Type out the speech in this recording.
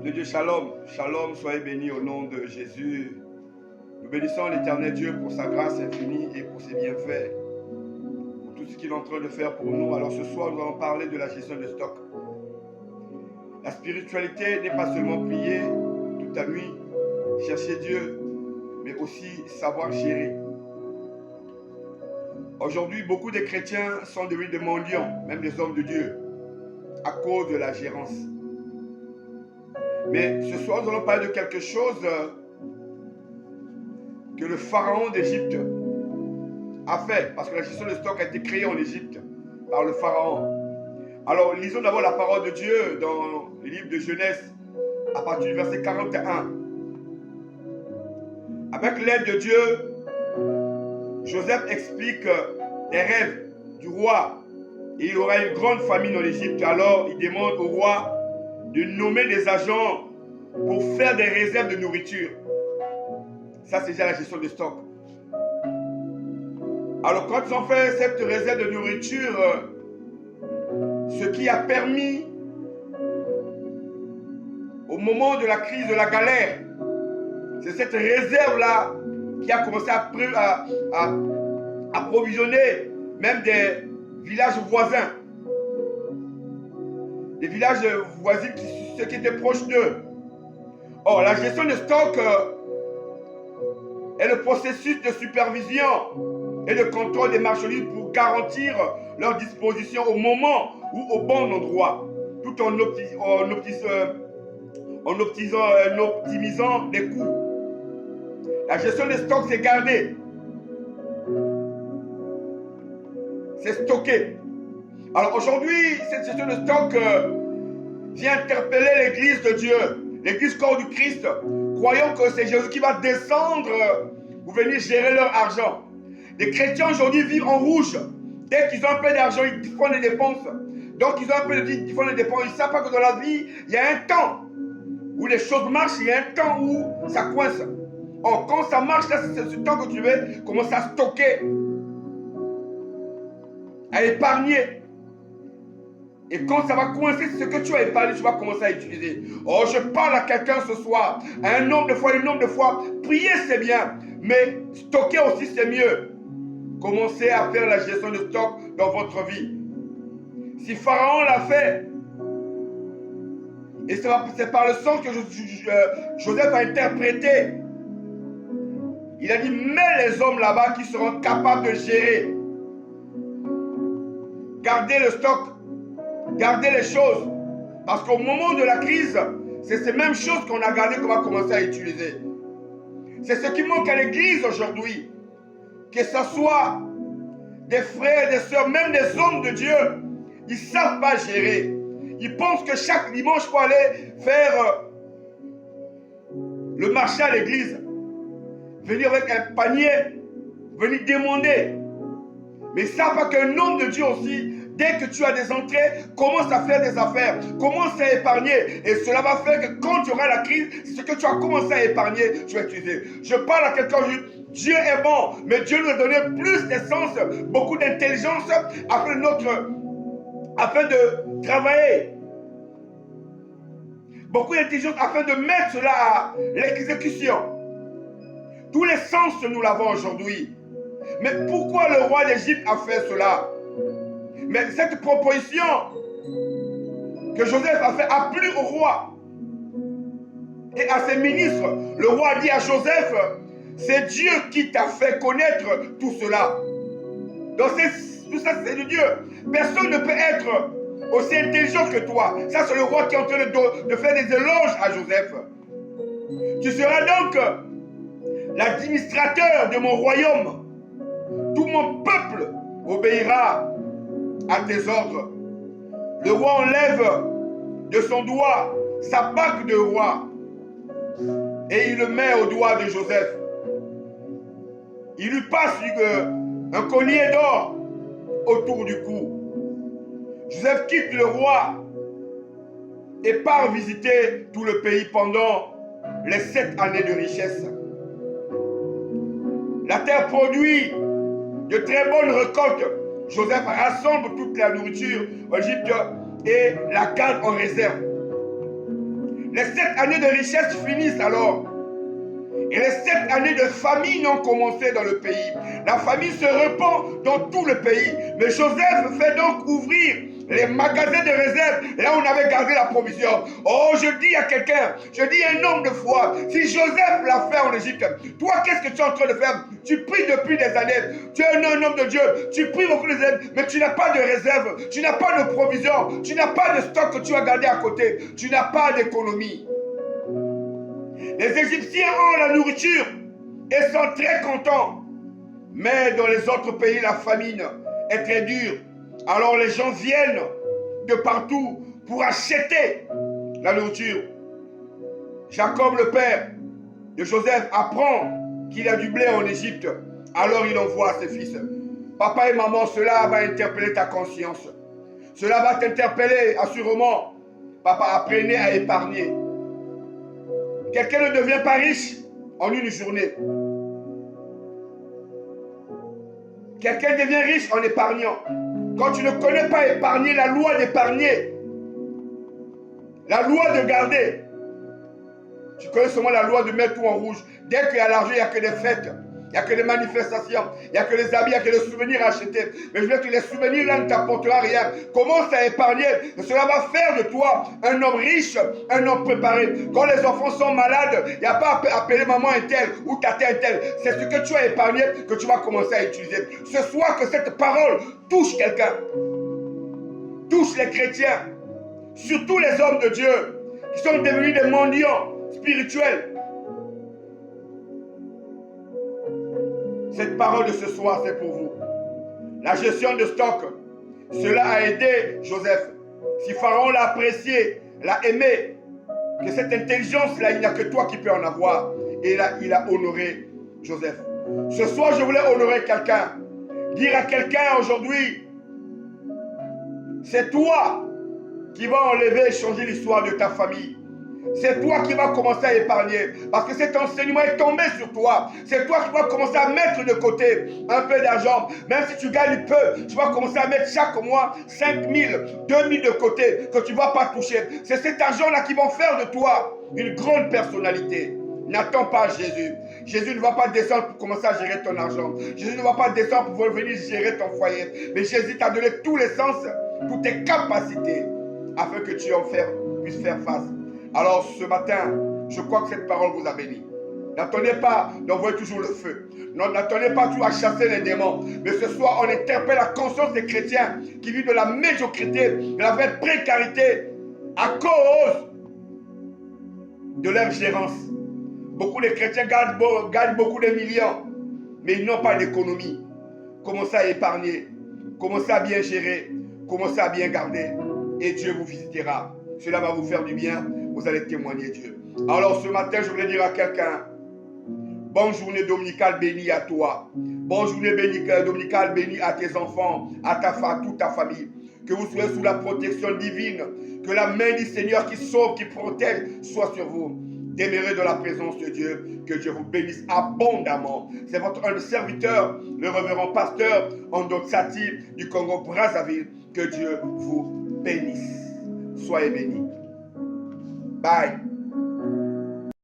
Le Dieu Shalom, Shalom, soyez bénis au nom de Jésus. Nous bénissons l'Éternel Dieu pour sa grâce infinie et pour ses bienfaits, pour tout ce qu'il est en train de faire pour nous. Alors ce soir, nous allons parler de la gestion de stock. La spiritualité n'est pas seulement prier toute la nuit, chercher Dieu, mais aussi savoir gérer. Aujourd'hui, beaucoup de chrétiens sont devenus des mendiants, même des hommes de Dieu, à cause de la gérance. Mais ce soir, nous allons parler de quelque chose que le pharaon d'Égypte a fait, parce que la gestion de stock a été créée en Égypte par le pharaon. Alors, lisons d'abord la parole de Dieu dans le livre de Genèse, à partir du verset 41. Avec l'aide de Dieu, Joseph explique les rêves du roi et il aura une grande famine en Égypte. Alors, il demande au roi de nommer des agents pour faire des réserves de nourriture. Ça, c'est déjà la gestion de stock. Alors, quand ils ont fait cette réserve de nourriture, ce qui a permis, au moment de la crise, de la galère, c'est cette réserve-là qui a commencé à approvisionner même des villages voisins. Des villages voisins, ceux qui étaient proches d'eux. Or, la gestion de stock est le processus de supervision et de contrôle des marchandises pour garantir leur disposition au moment ou au bon endroit, tout en optimisant les coûts. La gestion des stocks, c'est garder, c'est stocker. Alors aujourd'hui, cette gestion de stock vient interpeller l'église de Dieu, l'église corps du Christ, croyant que c'est Jésus qui va descendre pour venir gérer leur argent. Les chrétiens aujourd'hui vivent en rouge. Dès qu'ils ont un peu d'argent, ils font des dépenses. Donc ils ont un peu de vie, ils font des dépenses. Ils ne savent pas que dans la vie, il y a un temps où les choses marchent, il y a un temps où ça coince. Or, quand ça marche, là, c'est ce temps que tu veux commencer à stocker, à épargner. Et quand ça va coincer, ce que tu as épargné, tu vas commencer à utiliser. Oh, je parle à quelqu'un ce soir, à un nombre de fois, une nombre de fois. Prier, c'est bien, mais stocker aussi, c'est mieux. Commencez à faire la gestion de stock dans votre vie. Si Pharaon l'a fait, et c'est par le sens que Joseph a interprété, il a dit, mets les hommes là-bas qui seront capables de gérer. Gardez le stock. Gardez les choses. Parce qu'au moment de la crise, c'est ces mêmes choses qu'on a gardées qu'on va commencer à utiliser. C'est ce qui manque à l'église aujourd'hui. Que ce soit des frères, des sœurs, même des hommes de Dieu, ils ne savent pas gérer. Ils pensent que chaque dimanche, il faut aller faire le marché à l'église. Venir avec un panier, venir demander. Mais ils ne savent pas qu'un homme de Dieu aussi, dès que tu as des entrées, commence à faire des affaires, commence à épargner. Et cela va faire que quand tu auras la crise, ce que tu as commencé à épargner, tu vas utiliser. Je parle à quelqu'un, Dieu est bon, mais Dieu nous a donné plus d'essence, beaucoup d'intelligence afin de travailler. Beaucoup d'intelligence afin de mettre cela à l'exécution. Tous les sens, nous l'avons aujourd'hui. Mais pourquoi le roi d'Égypte a fait cela? Mais cette proposition que Joseph a fait a plu au roi et à ses ministres. Le roi a dit à Joseph, c'est Dieu qui t'a fait connaître tout cela. Donc tout ça c'est de Dieu. Personne ne peut être aussi intelligent que toi. Ça c'est le roi qui est en train de faire des éloges à Joseph. Tu seras donc l'administrateur de mon royaume. Tout mon peuple obéira à tes ordres. Le roi enlève de son doigt sa bague de roi et il le met au doigt de Joseph. Il lui passe un collier d'or autour du cou. Joseph quitte le roi et part visiter tout le pays pendant les 7 années de richesse. La terre produit de très bonnes récoltes. Joseph rassemble toute la nourriture en Égypte et la garde en réserve. Les 7 années de richesse finissent alors. Et les 7 années de famine ont commencé dans le pays. La famine se répand dans tout le pays. Mais Joseph fait donc ouvrir les magasins de réserve, là où on avait gardé la provision. Oh, je dis à quelqu'un, je dis à un homme de foi, si Joseph l'a fait en Égypte, toi, qu'est-ce que tu es en train de faire? Tu pries depuis des années, tu es un homme de Dieu, tu pries beaucoup des années, mais tu n'as pas de réserve, tu n'as pas de provision, tu n'as pas de stock que tu as gardé à côté, tu n'as pas d'économie. Les Égyptiens ont la nourriture et sont très contents. Mais dans les autres pays, la famine est très dure. Alors les gens viennent de partout pour acheter la nourriture. Jacob, le père de Joseph, apprend qu'il y a du blé en Égypte. Alors il envoie ses fils. Papa et maman, cela va interpeller ta conscience. Cela va t'interpeller assurément. Papa, apprenez à épargner. Quelqu'un ne devient pas riche en une journée. Quelqu'un devient riche en épargnant. Quand tu ne connais pas épargner, la loi d'épargner, la loi de garder, tu connais seulement la loi de mettre tout en rouge. Dès qu'il y a l'argent, il n'y a que des fêtes, il n'y a que des manifestations, il n'y a que des habits, il n'y a que des souvenirs achetés. Mais je veux que les souvenirs là ne t'apporteront rien. Commence à épargner. Et cela va faire de toi un homme riche, un homme préparé. Quand les enfants sont malades, il n'y a pas à appeler maman un tel ou tata un tel. C'est ce que tu as épargné que tu vas commencer à utiliser. Ce soir, que cette parole touche quelqu'un. Touche les chrétiens. Surtout les hommes de Dieu qui sont devenus des mendiants spirituels. Cette parole de ce soir, c'est pour vous. La gestion de stock, cela a aidé Joseph. Si Pharaon l'a apprécié, l'a aimé, que cette intelligence-là, il n'y a que toi qui peux en avoir. Et là, il a honoré Joseph. Ce soir, je voulais honorer quelqu'un. Dire à quelqu'un aujourd'hui, c'est toi qui vas enlever et changer l'histoire de ta famille. C'est toi qui vas commencer à épargner. Parce que cet enseignement est tombé sur toi. C'est toi qui vas commencer à mettre de côté un peu d'argent. Même si tu gagnes peu, tu vas commencer à mettre chaque mois 5 000, 2 000 de côté que tu ne vas pas toucher. C'est cet argent-là qui va faire de toi une grande personnalité. N'attends pas Jésus. Jésus ne va pas descendre pour commencer à gérer ton argent. Jésus ne va pas descendre pour venir gérer ton foyer. Mais Jésus t'a donné tous les sens, toutes tes capacités, afin que tu puisses faire face. Alors ce matin, je crois que cette parole vous a béni. N'attendez pas d'envoyer toujours le feu. N'attendez pas toujours à chasser les démons. Mais ce soir, on interpelle la conscience des chrétiens qui vivent de la médiocrité, de la vraie précarité à cause de leur gérance. Beaucoup de chrétiens gagnent beaucoup de millions, mais ils n'ont pas d'économie. Commencez à épargner, commencez à bien gérer, commencez à bien garder, et Dieu vous visitera. Cela va vous faire du bien, vous allez témoigner Dieu. Alors ce matin, je voulais dire à quelqu'un, bonne journée dominicale bénie à toi. Bonne journée dominicale bénie à tes enfants, à toute ta famille. Que vous soyez sous la protection divine. Que la main du Seigneur qui sauve, qui protège, soit sur vous. Demeurez dans la présence de Dieu. Que Dieu vous bénisse abondamment. C'est votre serviteur, le révérend pasteur Andok Sati du Congo-Brazzaville. Que Dieu vous bénisse. Soyez bénis. Bye.